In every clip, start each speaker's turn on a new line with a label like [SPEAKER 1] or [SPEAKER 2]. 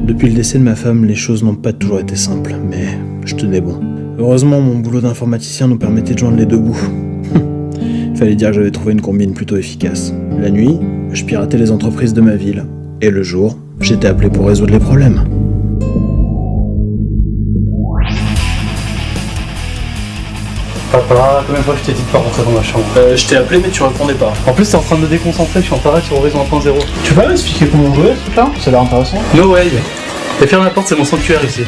[SPEAKER 1] Depuis le décès de ma femme, les choses n'ont pas toujours été simples, mais je tenais bon. Heureusement, mon boulot d'informaticien nous permettait de joindre les deux bouts. Fallait dire que j'avais trouvé une combine plutôt efficace. La nuit, je piratais les entreprises de ma ville. Et le jour, j'étais appelé pour résoudre les problèmes.
[SPEAKER 2] Papa, combien de fois je t'ai dit de pas rentrer dans ma chambre?
[SPEAKER 1] Je t'ai appelé mais tu répondais pas.
[SPEAKER 2] En plus t'es en train de me déconcentrer, je suis en parade sur Horizon 1.0.
[SPEAKER 1] Tu peux m'expliquer comment jouer ce truc-là? Ça a l'air intéressant.
[SPEAKER 2] No way. Et ferme la porte, c'est mon sanctuaire ici.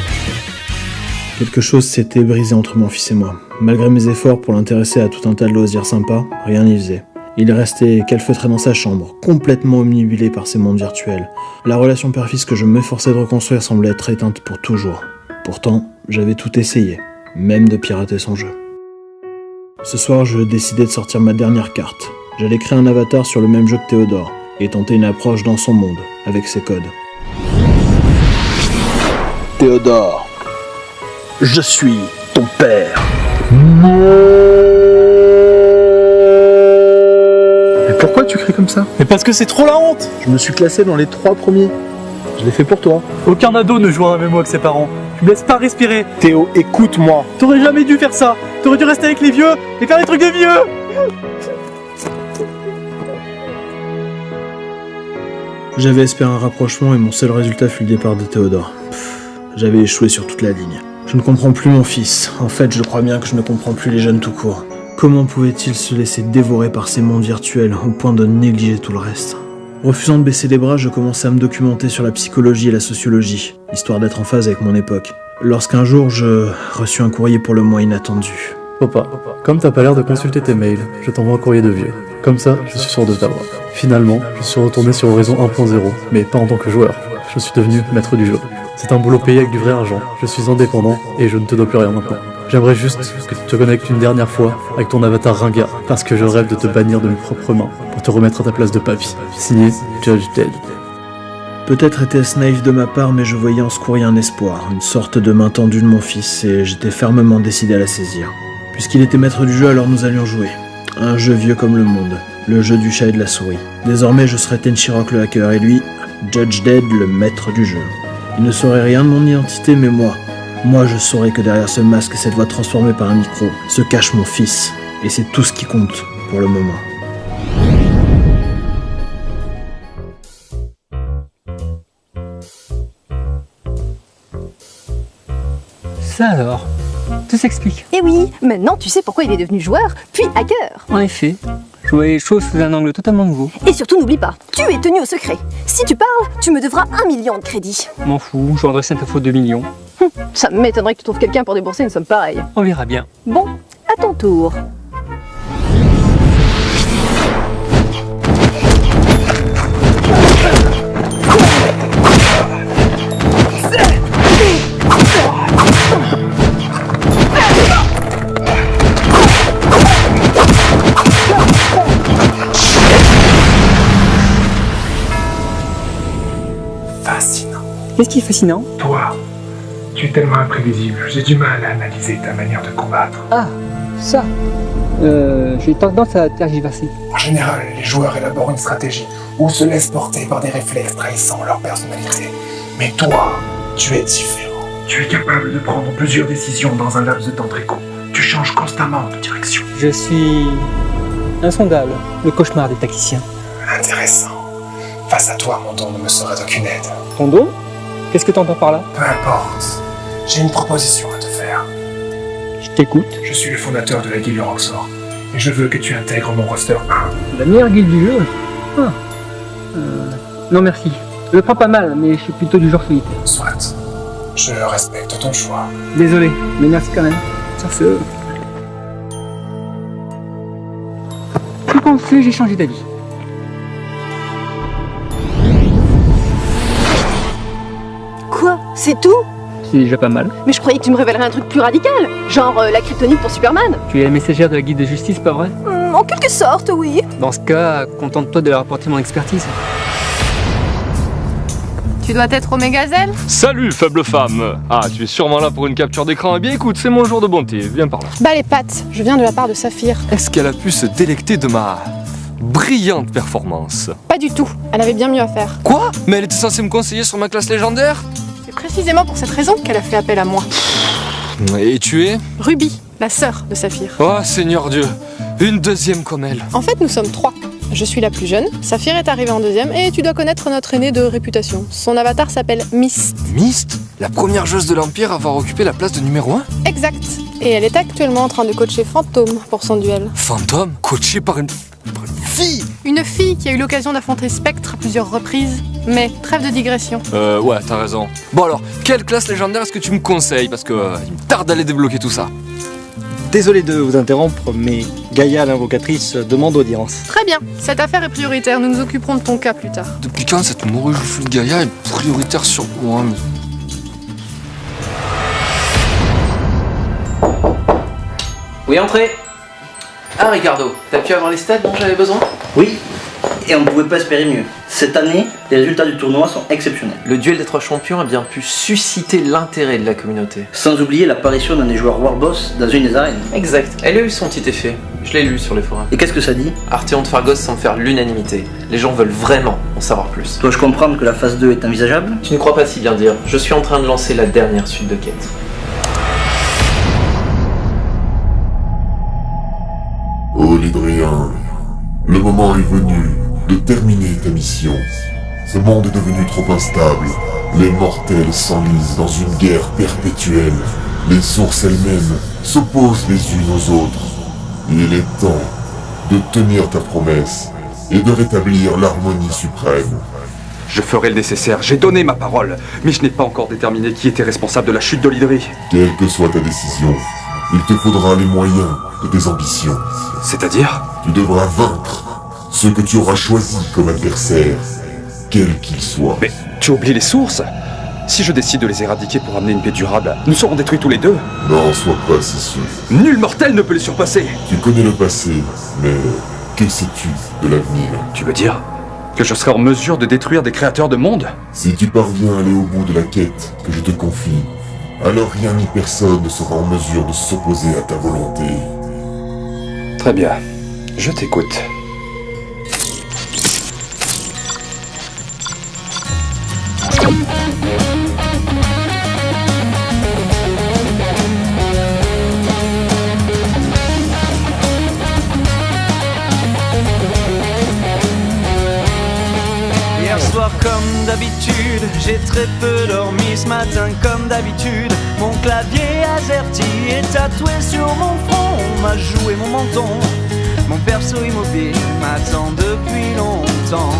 [SPEAKER 1] Quelque chose s'était brisé entre mon fils et moi. Malgré mes efforts pour l'intéresser à tout un tas de loisirs sympas, rien n'y faisait. Il restait calfeutré dans sa chambre, complètement omnibulé par ces mondes virtuels. La relation père-fils que je m'efforçais de reconstruire semblait être éteinte pour toujours. Pourtant, j'avais tout essayé, même de pirater son jeu. Ce soir, je décidais de sortir ma dernière carte. J'allais créer un avatar sur le même jeu que Théodore, et tenter une approche dans son monde, avec ses codes. Théodore, je suis ton père. Mais pourquoi tu cries comme ça?
[SPEAKER 2] Mais parce que c'est trop la honte.
[SPEAKER 1] Je me suis classé dans les 3 premiers. Je l'ai fait pour toi.
[SPEAKER 2] Aucun ado ne jouera avec moi que ses parents. Tu me laisses pas respirer.
[SPEAKER 1] Théo, écoute-moi.
[SPEAKER 2] T'aurais jamais dû faire ça. T'aurais dû rester avec les vieux et faire des trucs de vieux.
[SPEAKER 1] J'avais espéré un rapprochement et mon seul résultat fut le départ de Théodore. J'avais échoué sur toute la ligne. Je ne comprends plus mon fils. En fait, je crois bien que je ne comprends plus les jeunes tout court. Comment pouvait-il se laisser dévorer par ces mondes virtuels au point de négliger tout le reste? Refusant de baisser les bras, je commençais à me documenter sur la psychologie et la sociologie, histoire d'être en phase avec mon époque. Lorsqu'un jour, je reçus un courrier pour le moins inattendu.
[SPEAKER 2] Papa, comme t'as pas l'air de consulter tes mails, je t'envoie un courrier de vieux. Comme ça, je suis sûr de t'avoir. Finalement, je suis retourné sur Horizon 1.0, mais pas en tant que joueur. Je suis devenu maître du jeu. C'est un boulot payé avec du vrai argent. Je suis indépendant et je ne te dois plus rien maintenant. J'aimerais juste que tu te connectes une dernière fois avec ton avatar ringard, parce que je rêve de te bannir de mes propres mains pour te remettre à ta place de papy. Signé Judge Dead.
[SPEAKER 1] Peut-être était-ce naïf de ma part, mais je voyais en ce courrier un espoir, une sorte de main tendue de mon fils, et j'étais fermement décidé à la saisir. Puisqu'il était maître du jeu, alors nous allions jouer. Un jeu vieux comme le monde, le jeu du chat et de la souris. Désormais, je serais Tenchirok le hacker, et lui, Judge Dead, le maître du jeu. Il ne saurait rien de mon identité, mais moi je saurais que derrière ce masque et cette voix transformée par un micro se cache mon fils. Et c'est tout ce qui compte pour le moment.
[SPEAKER 3] Ça alors, tout s'explique.
[SPEAKER 4] Eh oui, maintenant tu sais pourquoi il est devenu joueur, puis hacker.
[SPEAKER 3] En effet, je voyais les choses sous un angle totalement nouveau.
[SPEAKER 4] Et surtout n'oublie pas, tu es tenu au secret. Si tu parles, tu me devras 1 million de crédits.
[SPEAKER 3] M'en fous, je vendrai cette info 2 millions.
[SPEAKER 4] Ça m'étonnerait que tu trouves quelqu'un pour débourser une somme pareille.
[SPEAKER 3] On verra bien.
[SPEAKER 4] Bon, à ton tour.
[SPEAKER 5] Fascinant.
[SPEAKER 3] Qu'est-ce qui est fascinant?
[SPEAKER 5] Toi, tu es tellement imprévisible, j'ai du mal à analyser ta manière de combattre.
[SPEAKER 3] Ah, ça. J'ai tendance à tergiverser.
[SPEAKER 5] En général, les joueurs élaborent une stratégie ou se laissent porter par des réflexes trahissant leur personnalité. Mais toi, tu es différent. Tu es capable de prendre plusieurs décisions dans un laps de temps très court. Tu changes constamment de direction.
[SPEAKER 3] Je suis insondable, le cauchemar des tacticiens.
[SPEAKER 5] Intéressant. Face à toi, mon don ne me sera d'aucune aide.
[SPEAKER 3] Ton don? Qu'est-ce que t'entends par là?
[SPEAKER 5] Peu importe. J'ai une proposition à te faire.
[SPEAKER 3] Je t'écoute.
[SPEAKER 5] Je suis le fondateur de la guilde Roxor, et je veux que tu intègres mon roster 1.
[SPEAKER 3] La meilleure guilde du jeu? Ah. Non merci. Je le prends pas mal, mais je suis plutôt du genre solitaire.
[SPEAKER 5] Soit. Je respecte ton choix.
[SPEAKER 3] Désolé, mais merci quand même. Sur ce... Tout compte fait, j'ai changé d'avis.
[SPEAKER 4] Quoi? C'est tout?
[SPEAKER 3] C'est déjà pas mal.
[SPEAKER 4] Mais je croyais que tu me révélerais un truc plus radical, genre la kryptonite pour Superman.
[SPEAKER 3] Tu es la messagère de la guilde de justice, pas vrai?
[SPEAKER 4] En quelque sorte, oui.
[SPEAKER 3] Dans ce cas, contente-toi de leur apporter mon expertise.
[SPEAKER 6] Tu dois être Oméga Zell?
[SPEAKER 7] Salut faible femme. Ah, tu es sûrement là pour une capture d'écran. Eh bien écoute, c'est mon jour de bonté, viens par là.
[SPEAKER 6] Bah les pattes, je viens de la part de Saphir.
[SPEAKER 7] Est-ce qu'elle a pu se délecter de ma brillante performance?
[SPEAKER 6] Pas du tout, elle avait bien mieux à faire.
[SPEAKER 7] Quoi? Mais elle était censée me conseiller sur ma classe légendaire?
[SPEAKER 6] précisément pour cette raison qu'elle a fait appel à moi.
[SPEAKER 7] Et tu es?
[SPEAKER 6] Ruby, la sœur de Saphir.
[SPEAKER 7] Oh Seigneur Dieu, une deuxième comme elle.
[SPEAKER 6] En fait, nous sommes 3. Je suis la plus jeune, Saphir est arrivée en deuxième, et tu dois connaître notre aînée de réputation. Son avatar s'appelle Mist.
[SPEAKER 7] Mist? La première joueuse de l'Empire à avoir occupé la place de numéro 1?
[SPEAKER 6] Exact. Et elle est actuellement en train de coacher Fantôme pour son duel.
[SPEAKER 7] Fantôme? Coaché par une fille?
[SPEAKER 6] Une fille qui a eu l'occasion d'affronter Spectre à plusieurs reprises. Mais trêve de digression.
[SPEAKER 7] Ouais, t'as raison. Bon alors, quelle classe légendaire est-ce que tu me conseilles? Parce que il me tarde d'aller débloquer tout ça.
[SPEAKER 8] Désolé de vous interrompre, mais Gaïa l'invocatrice demande audience.
[SPEAKER 6] Très bien, cette affaire est prioritaire, nous nous occuperons de ton cas plus tard.
[SPEAKER 7] Depuis quand cette morue joufflue de Gaïa est prioritaire sur moi?
[SPEAKER 9] Oui, entrez. Ah Ricardo, t'as pu avoir les stats dont j'avais besoin?
[SPEAKER 10] Oui, et on ne pouvait pas espérer mieux. Cette année, les résultats du tournoi sont exceptionnels.
[SPEAKER 9] Le duel des 3 champions a bien pu susciter l'intérêt de la communauté.
[SPEAKER 10] Sans oublier l'apparition d'un des joueurs Warboss dans une des arènes.
[SPEAKER 9] Exact, elle a eu son petit effet. Je l'ai lu sur les forums.
[SPEAKER 10] Et qu'est-ce que ça dit?
[SPEAKER 9] Arthéon de Phargos semble faire l'unanimité. Les gens veulent vraiment en savoir plus.
[SPEAKER 10] Dois-je comprendre que la phase 2 est envisageable?
[SPEAKER 9] Tu ne crois pas si bien dire. Je suis en train de lancer la dernière suite de quêtes.
[SPEAKER 11] Oh Lydrien, le moment est venu de terminer ta mission. Ce monde est devenu trop instable. Les mortels s'enlisent dans une guerre perpétuelle. Les sources elles-mêmes s'opposent les unes aux autres. Il est temps de tenir ta promesse et de rétablir l'harmonie suprême.
[SPEAKER 12] Je ferai le nécessaire, j'ai donné ma parole, mais je n'ai pas encore déterminé qui était responsable de la chute de l'Hydrie.
[SPEAKER 11] Quelle que soit ta décision, il te faudra les moyens de tes ambitions.
[SPEAKER 12] C'est-à-dire?
[SPEAKER 11] Tu devras vaincre ceux que tu auras choisis comme adversaires, quels qu'ils soient.
[SPEAKER 12] Mais tu oublies les sources? Si je décide de les éradiquer pour amener une paix durable, nous serons détruits tous les deux.
[SPEAKER 11] N'en sois pas si sûr.
[SPEAKER 12] Nul mortel ne peut les surpasser.
[SPEAKER 11] Tu connais le passé, mais que sais-tu de l'avenir?
[SPEAKER 12] Tu veux dire que je serai en mesure de détruire des créateurs de monde?
[SPEAKER 11] Si tu parviens à aller au bout de la quête que je te confie, alors rien ni personne ne sera en mesure de s'opposer à ta volonté.
[SPEAKER 12] Très bien, je t'écoute.
[SPEAKER 13] Hier soir comme d'habitude, j'ai très peu dormi ce matin comme d'habitude. Mon clavier AZERTY est tatoué sur mon front, on m'a joué mon menton. Mon perso immobile m'attend depuis longtemps.